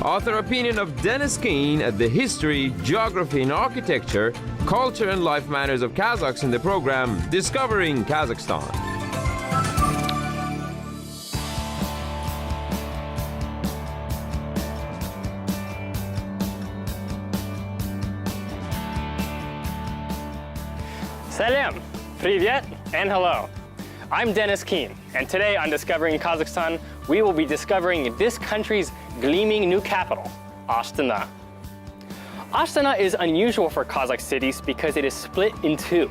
Author opinion of Dennis Kin at the history, geography and architecture, culture and life manners of Kazakhs in the program Discovering Kazakhstan. Salam, привет, and hello. I'm Dennis Kin, and today on Discovering Kazakhstan, we will be discovering this country's gleaming new capital, Astana. Astana is unusual for Kazakh cities because it is split in two.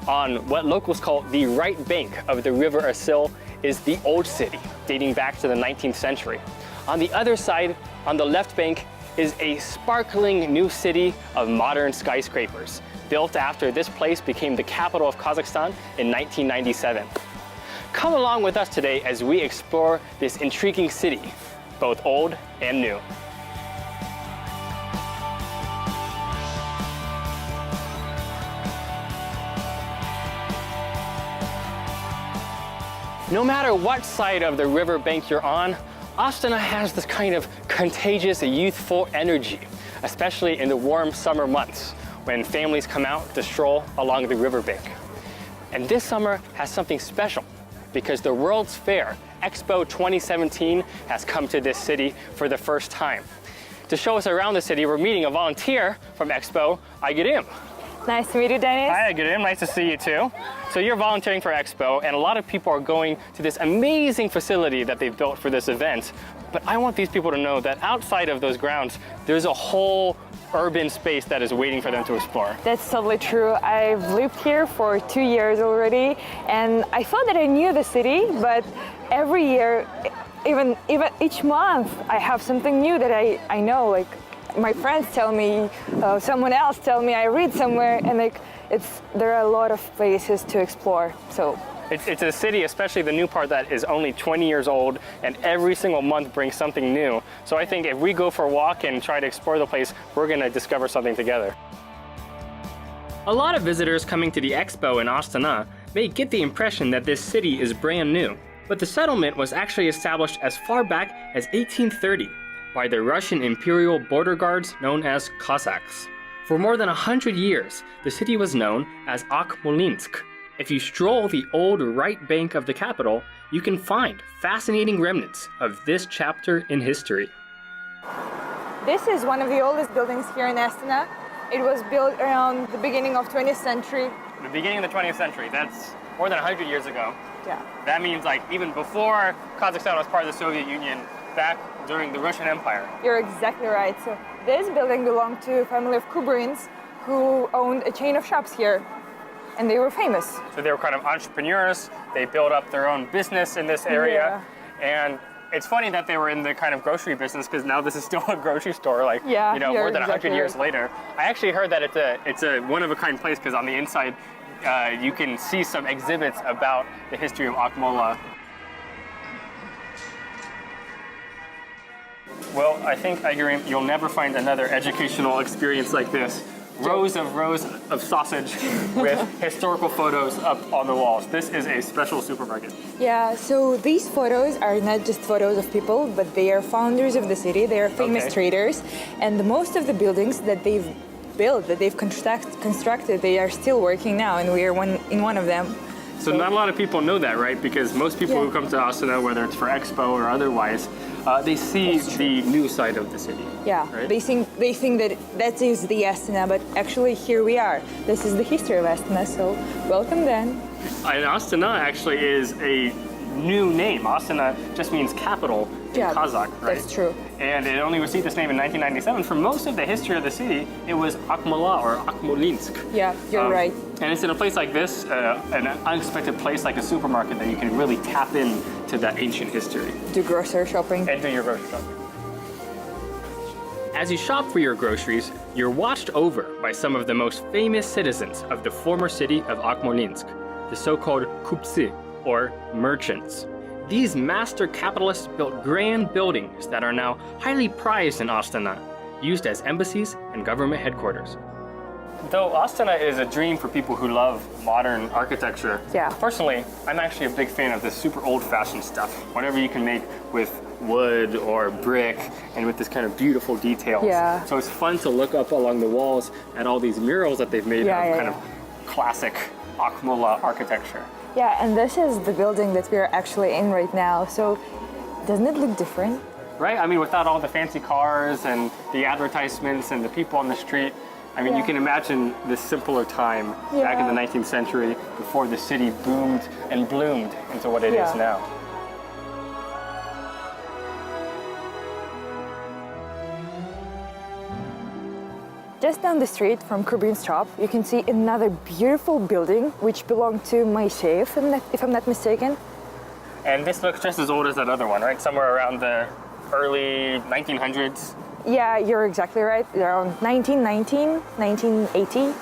On what locals call the right bank of the river Asil is the old city, dating back to the 19th century. On the other side, on the left bank, is a sparkling new city of modern skyscrapers, built after this place became the capital of Kazakhstan in 1997. Come along with us today as we explore this intriguing city, both old and new. No matter what side of the river bank you're on, Astana has this kind of contagious, youthful energy, especially in the warm summer months when families come out to stroll along the riverbank. And this summer has something special because the World's Fair, Expo 2017, has come to this city for the first time. To show us around the city, we're meeting a volunteer from Expo, Aigerim. Nice to meet you, Dennis. Hi, Aigerim. Nice to see you too. So you're volunteering for Expo, and a lot of people are going to this amazing facility that they've built for this event. But I want these people to know that outside of those grounds, there's a whole urban space that is waiting for them to explore. That's totally true. I've lived here for 2 years already, and I thought that I knew the city, but every year, even each month, I have something new that I know. Like my friends tell me, someone else tell me, I read somewhere, and like there are a lot of places to explore. So. It's a city, especially the new part, that is only 20 years old, and every single month brings something new. So I think if we go for a walk and try to explore the place, we're going to discover something together. A lot of visitors coming to the Expo in Astana may get the impression that this city is brand new, but the settlement was actually established as far back as 1830 by the Russian Imperial Border Guards known as Cossacks. For more than 100 years, the city was known as Akhmolinsk. If you stroll the old right bank of the capital, you can find fascinating remnants of this chapter in history. This is one of the oldest buildings here in Astana. It was built around the beginning of 20th century. The beginning of the 20th century, that's more than 100 years ago. Yeah. That means like even before Kazakhstan was part of the Soviet Union, back during the Russian Empire. You're exactly right. So this building belonged to a family of Kubrins who owned a chain of shops here. And they were famous. So they were kind of entrepreneurs. They built up their own business in this area. Yeah. And it's funny that they were in the kind of grocery business because now this is still a grocery store, like, yeah, you know, more than 100 years right. later. I actually heard that it's a one-of-a-kind place because on the inside, you can see some exhibits about the history of Akmola. Well, I think, Aigerim, you'll never find another educational experience like this. Rows of sausage with historical photos up on the walls. This is a special supermarket. Yeah, so these photos are not just photos of people, but they are founders of the city. They are famous traders. And most of the buildings that they've built, that they've constructed, they are still working now, and we are in one of them. So not a lot of people know that, right? Because most people who come to Astana, whether it's for Expo or otherwise, they see the new side of the city. Yeah, right? they think that is the Astana, but actually here we are. This is the history of Astana, so welcome then. And Astana actually is a new name. Astana just means capital in Kazakh, right? That's true. And it only received this name in 1997. For most of the history of the city, it was Akmola or Akhmolinsk. Yeah, you're right. And it's in a place like this, an unexpected place like a supermarket, that you can really tap into that ancient history. Do grocery shopping. And do your grocery shopping. As you shop for your groceries, you're watched over by some of the most famous citizens of the former city of Akhmolinsk, the so-called kupci, or merchants. These master capitalists built grand buildings that are now highly prized in Astana, used as embassies and government headquarters. Though Astana is a dream for people who love modern architecture, Yeah. personally, I'm actually a big fan of this super old-fashioned stuff. Whatever you can make with wood or brick and with this kind of beautiful details. Yeah. So it's fun to look up along the walls at all these murals that they've made of classic Akmola architecture. Yeah, and this is the building that we're actually in right now. So doesn't it look different? Right? I mean, without all the fancy cars and the advertisements and the people on the street, I mean, you can imagine this simpler time back in the 19th century before the city boomed and bloomed into what it is now. Just down the street from Kurbin's shop, you can see another beautiful building which belonged to my chef, if I'm not mistaken. And this looks just as old as that other one, right? Somewhere around the early 1900s. Yeah, you're exactly right. Around 1919, 1980.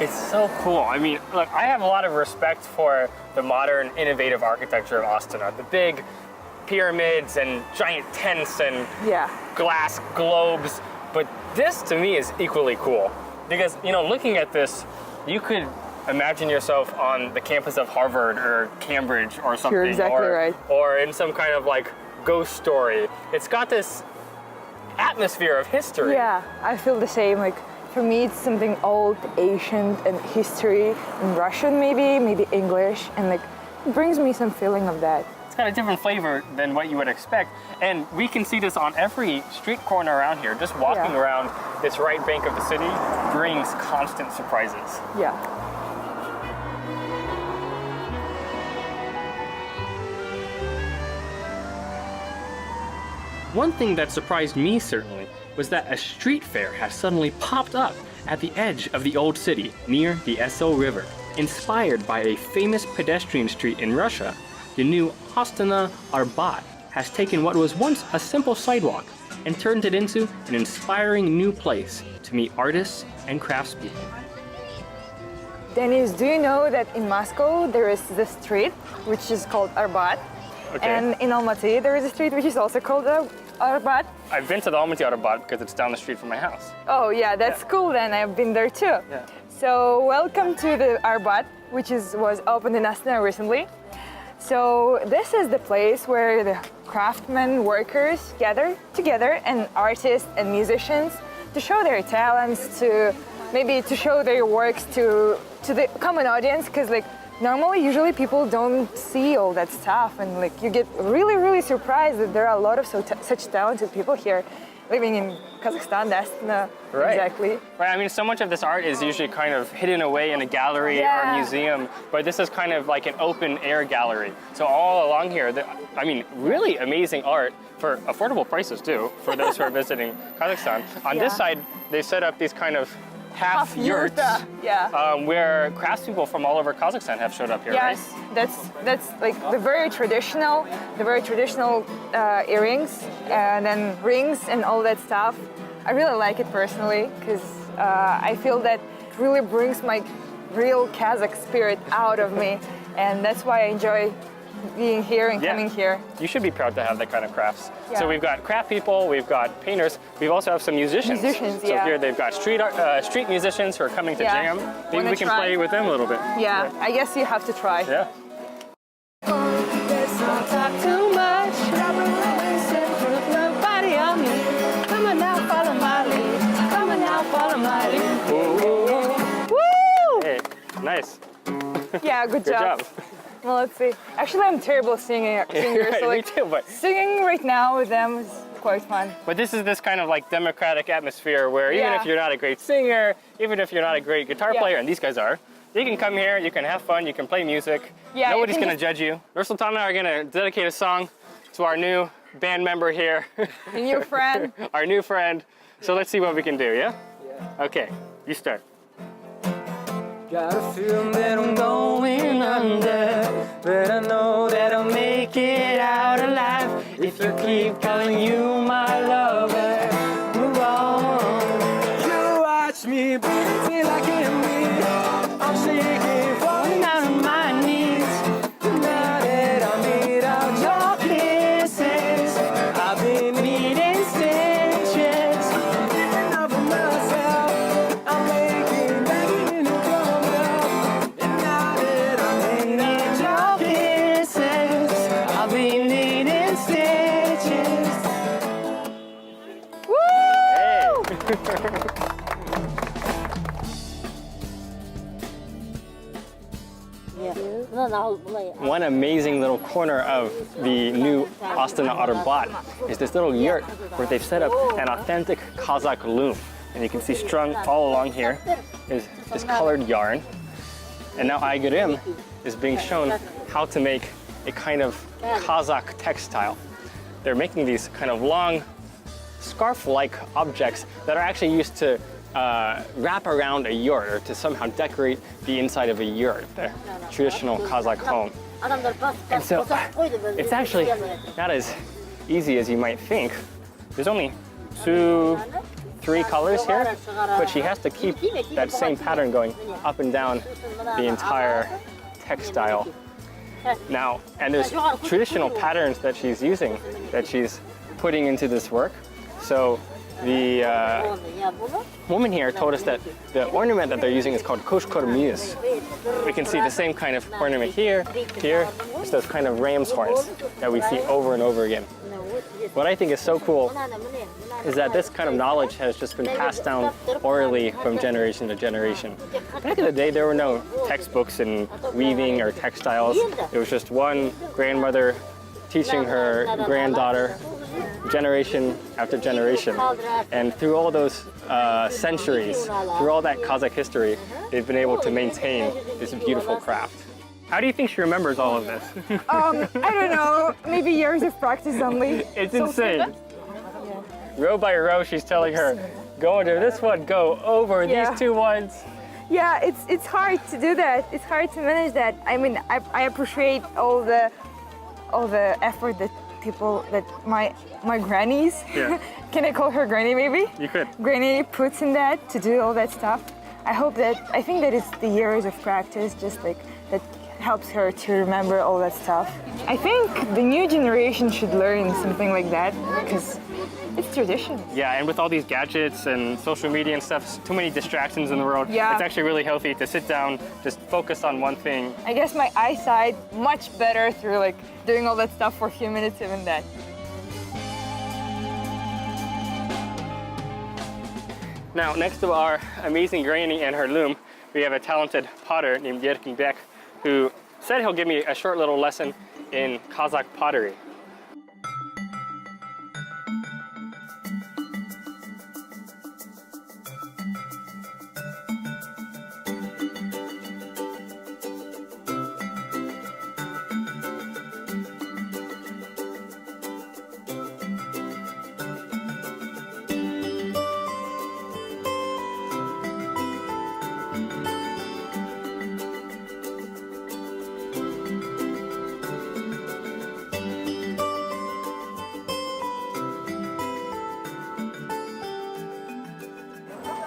It's so cool. I mean, look, I have a lot of respect for the modern, innovative architecture of Astana. The big pyramids and giant tents and glass globes. But this, to me, is equally cool. Because, you know, looking at this, you could imagine yourself on the campus of Harvard or Cambridge or something. You're exactly right. Or in some kind of, like, ghost story. It's got this atmosphere of history. Yeah, I feel the same. Like, for me, it's something old, ancient, and history, in Russian maybe English, and like, it brings me some feeling of that. It's got a different flavor than what you would expect. And we can see this on every street corner around here. Just walking around this right bank of the city brings constant surprises. Yeah. One thing that surprised me, certainly, was that a street fair has suddenly popped up at the edge of the old city, near the So River. Inspired by a famous pedestrian street in Russia, the new Astana Arbat has taken what was once a simple sidewalk and turned it into an inspiring new place to meet artists and craftspeople. Dennis, do you know that in Moscow there is this street which is called Arbat? Okay. And in Almaty there is a street which is also called Arbat. I've been to the Almaty Arbat because it's down the street from my house. Oh yeah, that's cool then. I've been there too. Yeah. So welcome to the Arbat, which was opened in Astana recently. So this is the place where the craftsmen, workers gather together, and artists and musicians to show their talents, to maybe to show their works to the common audience, because like normally, usually people don't see all that stuff, and like you get really surprised that there are a lot of such talented people here living in Kazakhstan, Astana. Right. Exactly. Right, I mean, so much of this art is usually kind of hidden away in a gallery or a museum, but this is kind of like an open air gallery. So all along here, I mean, really amazing art for affordable prices too, for those who are visiting Kazakhstan. On this side, they set up these kind of half yurts, where craftspeople from all over Kazakhstan have showed up here, right? Yes, that's like the very traditional earrings and then rings and all that stuff. I really like it personally because I feel that it really brings my real Kazakh spirit out of me, and that's why I enjoy being here and coming here. You should be proud to have that kind of crafts. So we've got craft people, we've got painters, we also have some musicians. So here they've got street musicians who are coming to jam. Maybe we can play with them a little bit. Yeah, I guess you have to try. Yeah. Let's not talk too much. Nobody on me. Come on now, follow my lead. Come on now, follow my lead. Woo! Hey, nice. Yeah, good job. Well, let's see. Actually, I'm terrible singer, so like, me too, but singing right now with them is quite fun. But this is this kind of like democratic atmosphere where even if you're not a great singer, even if you're not a great guitar player, and these guys are, you can come here, you can have fun, you can play music. Yeah, nobody's gonna judge you. Nursultan and I are gonna dedicate a song to our new band member here. A new friend. Our new friend. So let's see what we can do, yeah? Okay, you start. Got a feeling that I'm going under, but I know that I'll make it out alive if you keep calling you my lover. Move on. You watch me till I can breathe. I'm shaking, falling down on my knees. Now that I made out your kisses, I've been needing stitches. Giving up on myself, I'm making One amazing little corner of the new Astana Arbot is this little yurt where they've set up an authentic Kazakh loom. And you can see strung all along here is this colored yarn. And now Aygrim is being shown how to make a kind of Kazakh textile. They're making these kind of long scarf-like objects that are actually used to wrap around a yurt or to somehow decorate the inside of a yurt, the traditional Kazakh home. And so it's actually not as easy as you might think. There's only 2-3 colors here, but she has to keep that same pattern going up and down the entire textile. Now, and there's traditional patterns that she's using, that she's putting into this work. So the woman here told us that the ornament that they're using is called koshkormius. We can see the same kind of ornament here, it's those kind of ram's horns that we see over and over again. What I think is so cool is that this kind of knowledge has just been passed down orally from generation to generation. Back in the day, there were no textbooks in weaving or textiles. It was just one grandmother teaching her granddaughter generation after generation. And through all those centuries, through all that Kazakh history, they've been able to maintain this beautiful craft. How do you think she remembers all of this? I don't know, maybe years of practice only. It's insane. Row by row, she's telling her, go under this one, go over these 2 ones. Yeah, it's hard to do that. It's hard to manage that. I mean, I appreciate all the effort that people, that my grannies, can I call her granny maybe? You could. Granny puts in that to do all that stuff. I think that it's the years of practice, just like that helps her to remember all that stuff. I think the new generation should learn something like that because it's tradition. Yeah, and with all these gadgets and social media and stuff, too many distractions in the world. Yeah. It's actually really healthy to sit down, just focus on one thing. I guess my eyesight much better through like doing all that stuff for a few minutes, even that. Now, next to our amazing granny and her loom, we have a talented potter named Yerkin Bek, who said he'll give me a short little lesson in Kazakh pottery.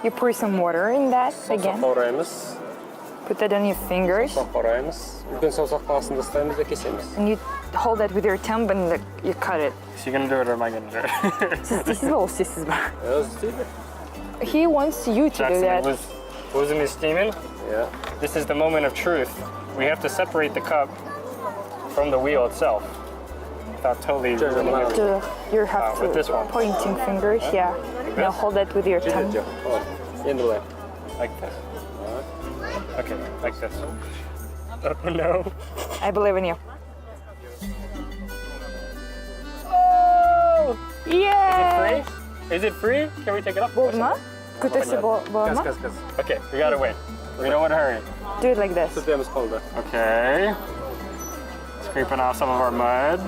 You pour some water in that again. Put that on your fingers. And you hold that with your thumb and you cut it. Is she gonna do it or am I gonna do it? He wants you to do that. Wasn't it steaming? Yeah. This is the moment of truth. We have to separate the cup from the wheel itself without totally ruining everything. You have with this to one. pointing fingers, yeah. Now hold that with your thumb. Like this. Okay, like this. Oh no. I believe in you. Oh! Yay! Is it free? Can we take it off? Болды ма? Көтерсе болады ма? Okay, we gotta wait. We don't want to hurry. Do it like this. Okay. Scraping off some of our mud.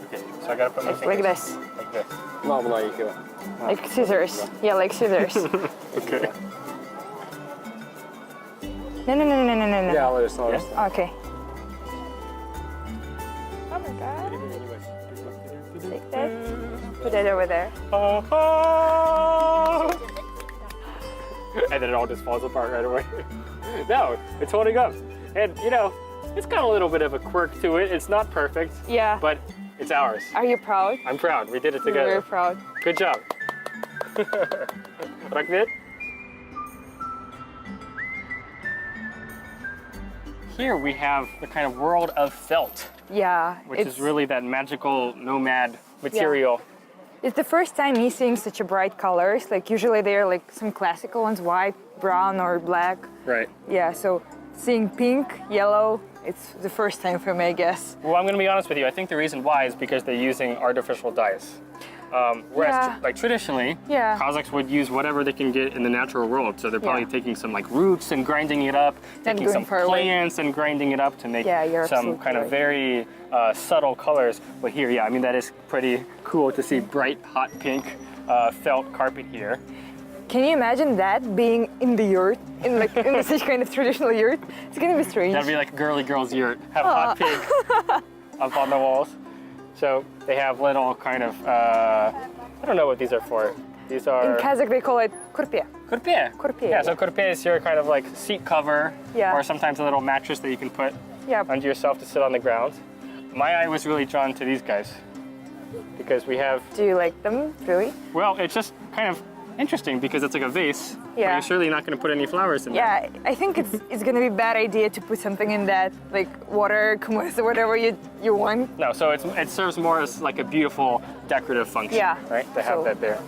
Okay, so I gotta put my fingers Like this. like this. Like scissors. Yeah, like scissors. Okay. No. Yeah, Okay. Oh my god. Like that. Put it over there. And then it all just falls apart right away. No, it's holding up. And you know, it's got a little bit of a quirk to it. It's not perfect. Yeah. But it's ours. Are you proud? I'm proud. We did it We're together. very proud. Good job. Rakvit? Here we have the kind of world of felt, Yeah. which is really that magical nomad material It's the first time me seeing such a bright colors. Like usually they're like some classical ones, white, brown, or black. Right. Yeah, so seeing pink, yellow, it's the first time for me, I guess. Well, I'm going to be honest with you. I think the reason why is because they're using artificial dyes. Whereas, like traditionally, Kazakhs would use whatever they can get in the natural world. So they're probably taking some like roots and grinding it up, taking some plants and grinding it up to make some kind of very subtle colors. But here, I mean, that is pretty cool to see bright, hot pink felt carpet here. Can you imagine that being in the yurt, in like in such kind of traditional yurt? It's gonna be strange. That'd be like a girly girl's yurt. Have hot pink up on the walls. So they have little kind of, I don't know what these are for. These are... In Kazakh they call it kurpe. Kurpe? Kurpe. Yeah, so kurpe is your kind of like seat cover or sometimes a little mattress that you can put under yourself to sit on the ground. My eye was really drawn to these guys because we have... Do you like them, really? Well, it's just kind of interesting because it's like a vase. But you're surely not going to put any flowers in there. Yeah, I think it's going to be a bad idea to put something in that, like water, kumquat, whatever you want. No, so it serves more as like a beautiful decorative function, right? To have that there.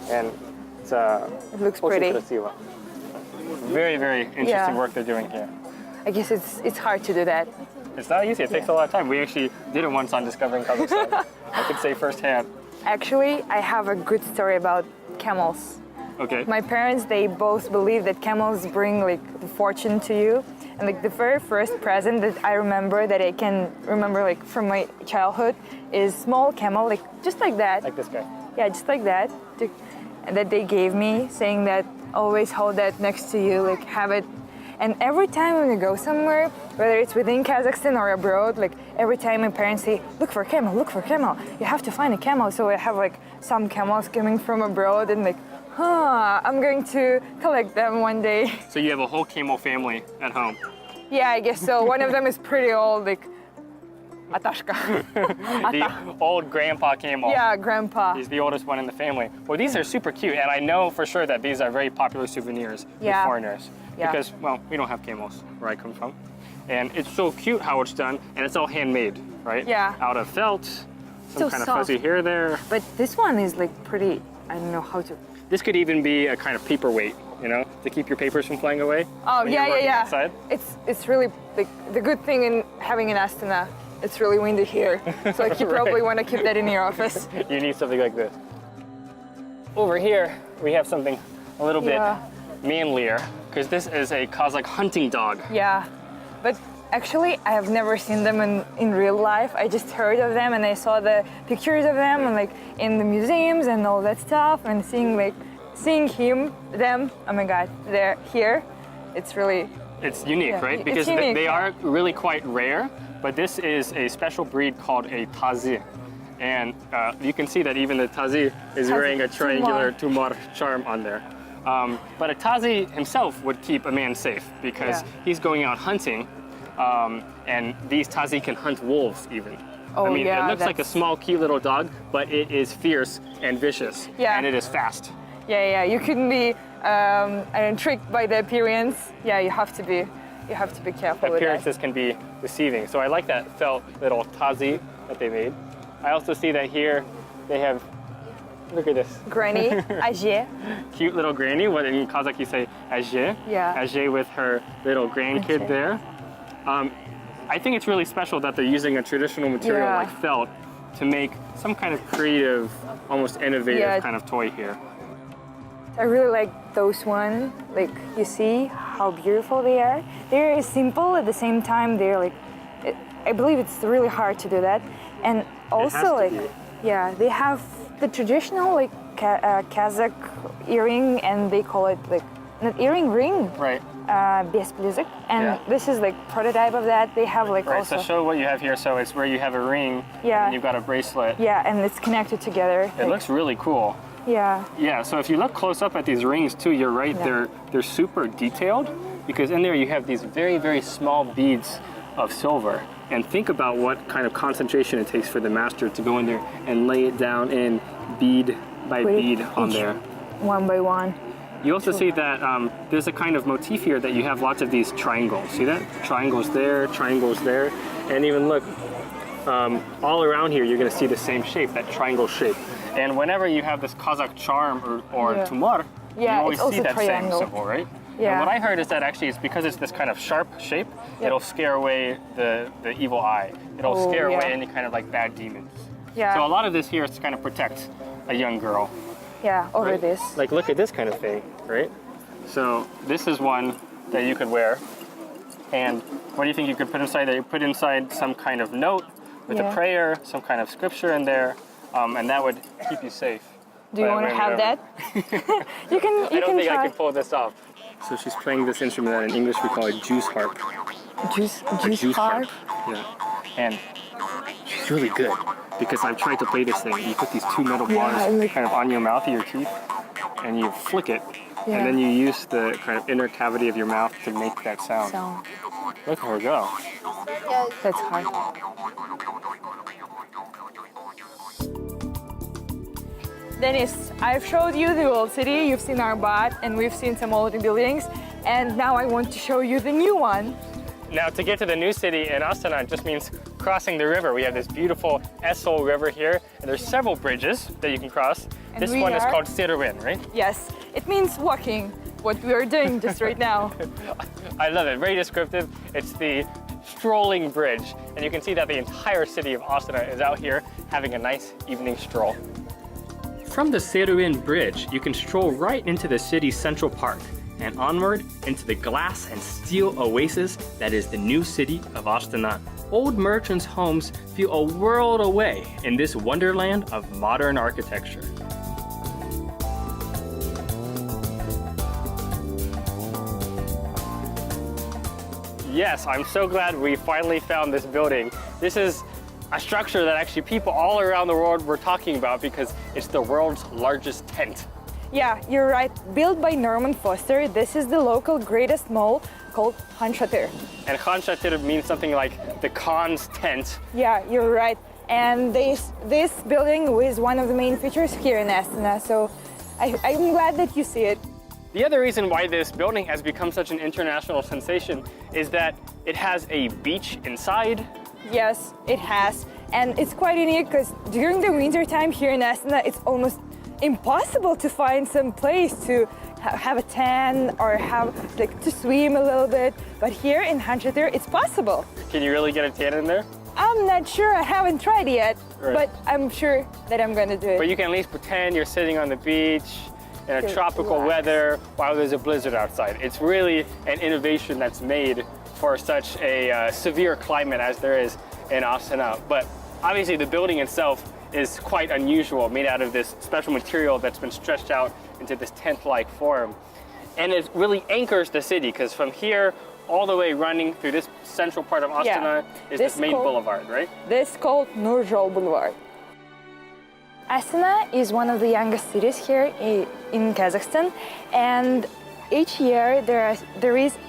And it's it looks pretty. Very, very interesting work they're doing here. I guess it's hard to do that. It's not easy. It takes a lot of time. We actually did it once on Discovering Kazakhstan. I could say firsthand. Actually, I have a good story about camels. Okay. My parents, they both believe that camels bring like the fortune to you. And like the very first present that I remember, that I can remember like from my childhood, is small camel, like just like that. Like this guy. Yeah, just like that. That they gave me, saying that always hold that next to you, like have it. And every time when we go somewhere, whether it's within Kazakhstan or abroad, like every time my parents say, look for a camel, look for a camel. You have to find a camel. So I have like some camels coming from abroad and like, I'm going to collect them one day. So you have a whole camel family at home? Yeah, I guess so. One of them is pretty old, like Atashka. The old grandpa camel. Yeah, grandpa. He's the oldest one in the family. Well, these are super cute, and I know for sure that these are very popular souvenirs with foreigners. Because, well, we don't have camels where I come from. And it's so cute how it's done, and it's all handmade, right? Yeah. Out of felt, some so kind soft. of fuzzy hair there. But this one is like pretty, I don't know how to... This could even be a kind of paperweight, you know, to keep your papers from flying away. Oh, yeah. Outside. It's really, like, the good thing in having an Astana, it's really windy here. So like, you probably want to keep that in your office. You need something like this. Over here, we have something a little bit manlier, because this is a Kazakh hunting dog. Yeah, but actually I have never seen them in real life. I just heard of them and I saw the pictures of them and like in the museums and all that stuff, and seeing them, oh my god, they're here. It's really... It's unique, right? Because they are really quite rare, but this is a special breed called a tazi. And you can see that even the tazi is wearing a triangular tumor charm on there. But a tazi himself would keep a man safe because he's going out hunting, and these tazi can hunt wolves even. Oh, I mean, it looks like a small, cute little dog, but it is fierce and vicious, and it is fast. Yeah, you couldn't be tricked by the appearance. Yeah, you have to be careful with that. Appearances can be deceiving. So I like that felt little tazi that they made. I also see that here they have, look at this. Granny, Ajé. Cute little granny, what in Kazakh you say Ajé. Yeah. Ajé with her little grandkid there. I think it's really special that they're using a traditional material like felt to make some kind of creative, almost innovative kind of toy here. I really like those ones. Like, you see how beautiful they are. They're simple at the same time. They're like, I believe it's really hard to do that. And also like, they have the traditional like Kazakh earring, and they call it like an earring ring. Right. Besblizik. And this is like prototype of that. They have like also. So show what you have here. So it's where you have a ring. And you've got a bracelet. Yeah, and it's connected together. It looks really cool. Yeah, so if you look close up at these rings too, you're right, they're super detailed, because in there you have these very, very small beads of silver. And think about what kind of concentration it takes for the master to go in there and lay it down in bead by bead on there. One by one. You also see that there's a kind of motif here that you have lots of these triangles. See that? Triangles there, and even look, all around here you're going to see the same shape, that triangle shape. And whenever you have this Kazakh charm or tumar, you always see that triangle. same symbol, right? Yeah. And what I heard is that actually it's because it's this kind of sharp shape, it'll scare away the evil eye. It'll scare away any kind of like bad demons. Yeah. So a lot of this here is to kind of protect a young girl. Yeah, over right? this. Like look at this kind of thing, right? So this is one that you could wear. And what do you think you could put inside there? You put inside some kind of note with a prayer, some kind of scripture in there, and that would keep you safe. Do you want to have that? You can I don't think try. I can pull this off. So she's playing this instrument that in English we call a juice harp. Juice harp? Yeah. And she's really good because I've tried to play this thing. You put these two metal bars kind of on your mouth, your teeth, and you flick it. Yeah. And then you use the kind of inner cavity of your mouth to make that sound. Look at her go. That's hard. Dennis, I've showed you the old city, you've seen Arbat, and we've seen some old buildings, and now I want to show you the new one. Now, to get to the new city in Astana, it just means crossing the river. We have this beautiful Essol River here, and there's several bridges that you can cross. And this one is called Serüven, right? Yes, it means walking, what we are doing just right now. I love it, very descriptive. It's the strolling bridge, and you can see that the entire city of Astana is out here having a nice evening stroll. From the Serüven Bridge, you can stroll right into the city's central park and onward into the glass and steel oasis that is the new city of Astana. Old merchants' homes feel a world away in this wonderland of modern architecture. Yes, I'm so glad we finally found this building. This is a structure that actually people all around the world were talking about because it's the world's largest tent. Yeah, you're right. Built by Norman Foster, this is the local greatest mall called Han Shatir. And Han Shatir means something like the Khan's tent. Yeah, you're right. And this building is one of the main features here in Astana, so I'm glad that you see it. The other reason why this building has become such an international sensation is that it has a beach inside. Yes, it has. And it's quite unique because during the winter time here in Astana, it's almost impossible to find some place to have a tan or to swim a little bit. But here in Han Shatir, it's possible. Can you really get a tan in there? I'm not sure, I haven't tried yet, Right. but I'm sure that I'm gonna do it. But you can at least pretend you're sitting on the beach in a To tropical relax. weather while there's a blizzard outside. It's really an innovation that's made for such a severe climate as there is in Astana. But obviously the building itself is quite unusual, made out of this special material that's been stretched out into this tent-like form. And it really anchors the city because from here all the way running through this central part of Astana is this main boulevard, right? This is called Nurjol Boulevard. Astana is one of the youngest cities here in Kazakhstan, and each year there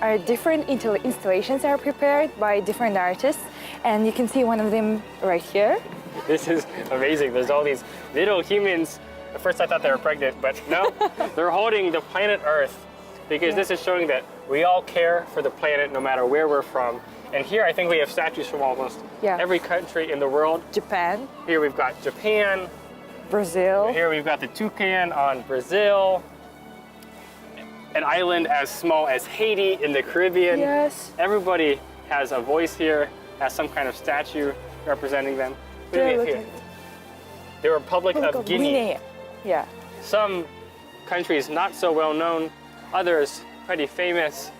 are different installations that are prepared by different artists, and you can see one of them right here. This is amazing. There's all these little humans. At first I thought they were pregnant, but no, they're holding the planet Earth because this is showing that we all care for the planet no matter where we're from. And here I think we have statues from almost every country in the world. Japan. Here we've got Japan. Brazil. Here we've got the toucan on Brazil. An island as small as Haiti in the Caribbean. Yes. Everybody has a voice here, has some kind of statue representing them. What do we have here? The Republic of Guinea. Yeah. Some countries not so well known, others pretty famous.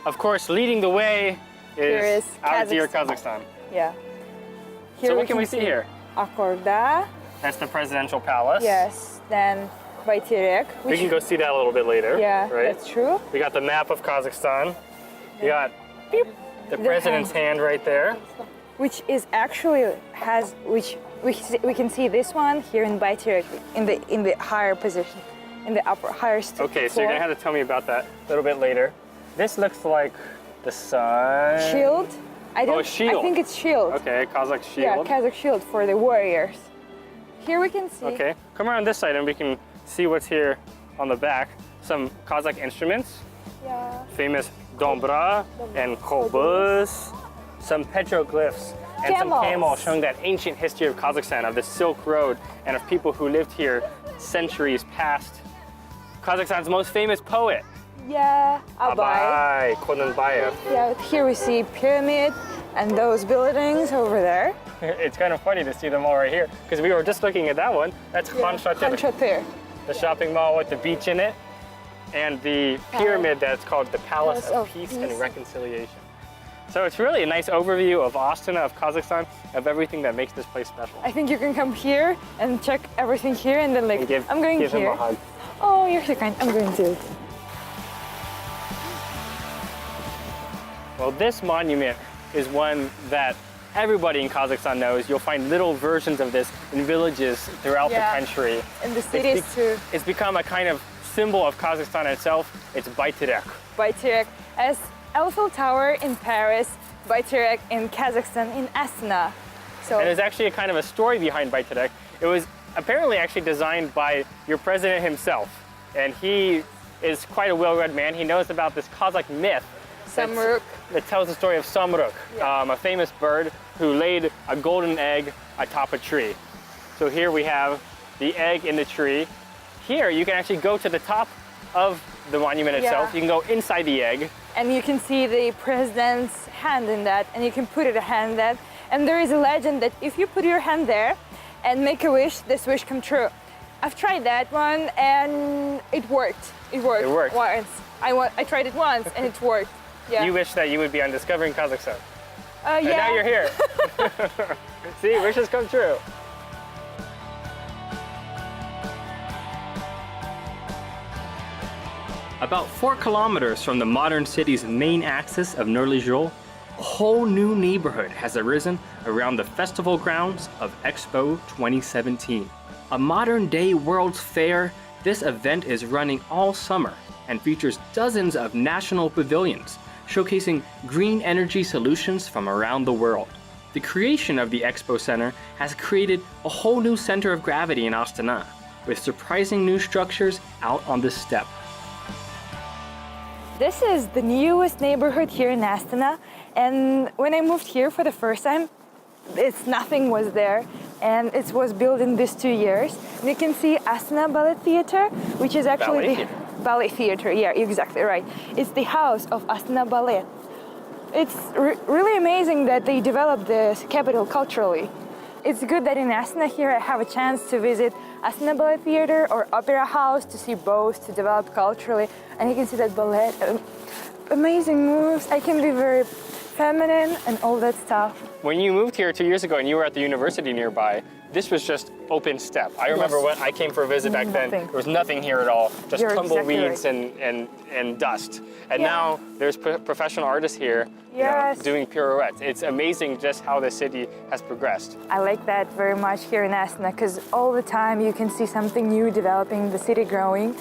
Of course, leading the way is our dear Kazakhstan. Yeah. Here So what can we see here? Akorda. That's the presidential palace. Yes. Then Bayterek. We can go see that a little bit later. Yeah, right? that's true. We got the map of Kazakhstan. We got the president's hand right there. Which is actually we can see this one here in Bayterek in the higher position, in the higher floor. Okay, so you're gonna have to tell me about that a little bit later. This looks like the sun. Shield. Oh, a shield. I think it's shield. Okay, Kazakh shield. Yeah, Kazakh shield for the warriors. Here we can see. Okay, come around this side and we can see what's here on the back. Some Kazakh instruments. Yeah. Famous dombra and khobuz. some petroglyphs and some camels showing that ancient history of Kazakhstan, of the Silk Road, and of people who lived here centuries past. Kazakhstan's most famous poet. Yeah, Abay Konanbayev. Yeah, here we see pyramid and those buildings over there. It's kind of funny to see them all right here, because we were just looking at that one. That's Khan Shatir, the shopping mall with the beach in it, and the pyramid that's called the Palace of Peace and Reconciliation. So it's really a nice overview of Astana, of Kazakhstan, of everything that makes this place special. I think you can come here and check everything here, and then like, I'm going give here. Him a hug. Oh, you're so kind. I'm going to. Well, this monument is one that everybody in Kazakhstan knows. You'll find little versions of this in villages throughout the country. In the cities too. It's become a kind of symbol of Kazakhstan itself. It's Bayterek. Bayterek, as Eiffel Tower in Paris, Bayterek in Kazakhstan, in Astana. So, and there's actually a kind of a story behind Bayterek. It was apparently actually designed by your president himself. And he is quite a well-read man. He knows about this Kazakh myth Samruk. That tells the story of Samruk, a famous bird who laid a golden egg atop a tree. So here we have the egg in the tree. Here you can actually go to the top of the monument itself. You can go inside the egg. And you can see the president's hand in that, and you can put a hand in that. And there is a legend that if you put your hand there and make a wish, this wish come true. I've tried that one and it worked. It worked. Once. I tried it once and it worked. Yeah. You wish that you would be on Discovering Kazakhstan. And now you're here. See, wishes come true. About 4 kilometers from the modern city's main axis of Nurli-Jol, a whole new neighborhood has arisen around the festival grounds of Expo 2017. A modern-day World's Fair, this event is running all summer and features dozens of national pavilions showcasing green energy solutions from around the world. The creation of the Expo Center has created a whole new center of gravity in Astana, with surprising new structures out on the steppe. This is the newest neighborhood here in Astana, and when I moved here for the first time, nothing was there, and it was built in these 2 years. And you can see Astana Ballet Theater, which is actually Ballet Theater, yeah, exactly right. It's the house of Astana Ballet. It's really amazing that they developed this capital culturally. It's good that in Astana here I have a chance to visit Astana Ballet Theater or Opera House to see both, to develop culturally. And you can see that ballet, amazing moves. I can be very feminine and all that stuff. When you moved here 2 years ago and you were at the university nearby, this was just open steppe. I remember when I came for a visit back then, there was nothing here at all, just tumbleweeds and dust. And now there's professional artists here doing pirouettes. It's amazing just how the city has progressed. I like that very much here in Astana, because all the time you can see something new developing, the city growing.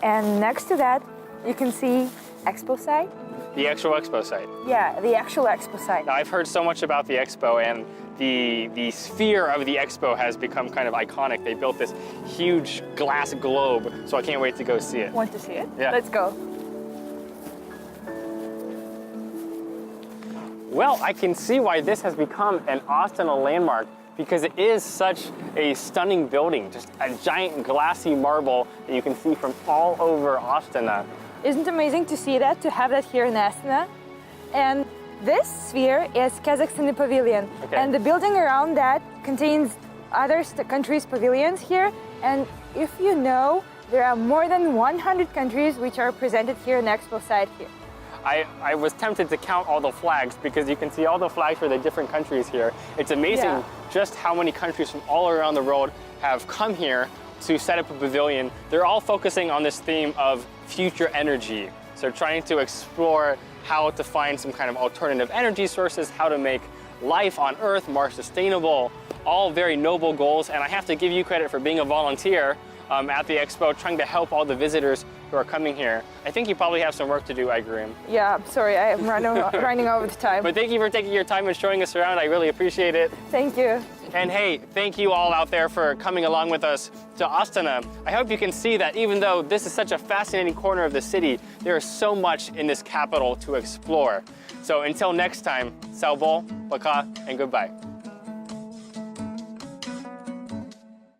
And next to that, you can see Expo site. The actual expo site. Yeah, the actual expo site. Now, I've heard so much about the expo, and the sphere of the expo has become kind of iconic. They built this huge glass globe, so I can't wait to go see it. Want to see it? Yeah. Let's go. Well, I can see why this has become an Astana landmark, because it is such a stunning building, just a giant glassy marble that you can see from all over Astana. Isn't it amazing to see that, to have that here in Astana? And this sphere is Kazakhstan Pavilion. Okay. And the building around that contains other countries' pavilions here. And if you know, there are more than 100 countries which are presented here in the Expo site here. I was tempted to count all the flags, because you can see all the flags for the different countries here. It's amazing just how many countries from all around the world have come here to set up a pavilion. They're all focusing on this theme of future energy. So trying to explore how to find some kind of alternative energy sources, how to make life on Earth more sustainable, all very noble goals. And I have to give you credit for being a volunteer at the expo, trying to help all the visitors who are coming here. I think you probably have some work to do, Aigurim. Yeah, sorry, I am running over the time. But thank you for taking your time and showing us around. I really appreciate it. Thank you. And hey, thank you all out there for coming along with us to Astana. I hope you can see that even though this is such a fascinating corner of the city, there is so much in this capital to explore. So until next time, Salvo, Baka, and goodbye.